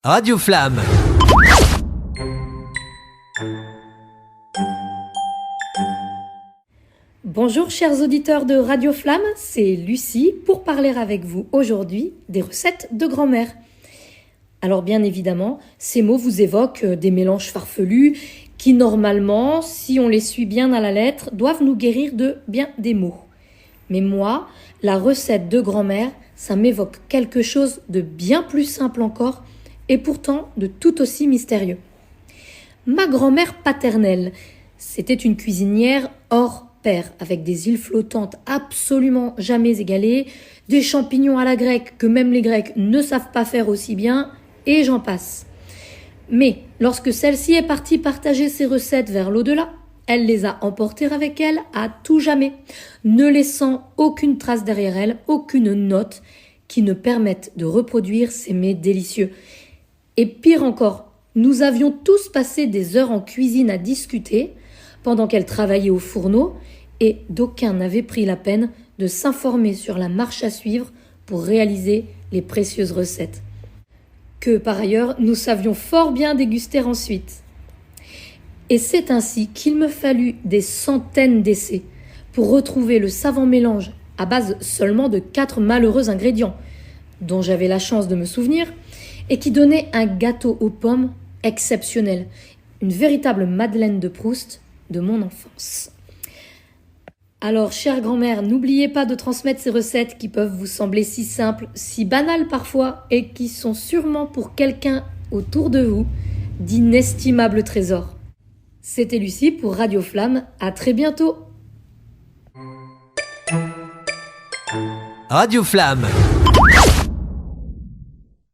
Radio Flamme. Bonjour chers auditeurs de Radio Flamme, c'est Lucie pour parler avec vous aujourd'hui des recettes de grand-mère. Alors bien évidemment, ces mots vous évoquent des mélanges farfelus qui normalement, si on les suit bien à la lettre, doivent nous guérir de bien des maux. Mais moi, la recette de grand-mère, ça m'évoque quelque chose de bien plus simple encore et pourtant de tout aussi mystérieux. Ma grand-mère paternelle, c'était une cuisinière hors pair, avec des îles flottantes absolument jamais égalées, des champignons à la grecque que même les Grecs ne savent pas faire aussi bien, et j'en passe. Mais lorsque celle-ci est partie partager ses recettes vers l'au-delà, elle les a emportées avec elle à tout jamais, ne laissant aucune trace derrière elle, aucune note qui ne permette de reproduire ces mets délicieux. Et pire encore, nous avions tous passé des heures en cuisine à discuter pendant qu'elle travaillait au fourneau et d'aucuns n'avaient pris la peine de s'informer sur la marche à suivre pour réaliser les précieuses recettes. Que par ailleurs nous savions fort bien déguster ensuite. Et c'est ainsi qu'il me fallut des centaines d'essais pour retrouver le savant mélange à base seulement de 4 malheureux ingrédients, dont j'avais la chance de me souvenir, et qui donnait un gâteau aux pommes exceptionnel, une véritable Madeleine de Proust de mon enfance. Alors, chère grand-mère, n'oubliez pas de transmettre ces recettes qui peuvent vous sembler si simples, si banales parfois, et qui sont sûrement pour quelqu'un autour de vous d'inestimables trésors. C'était Lucie pour Radio Flamme, à très bientôt. Radio Flamme.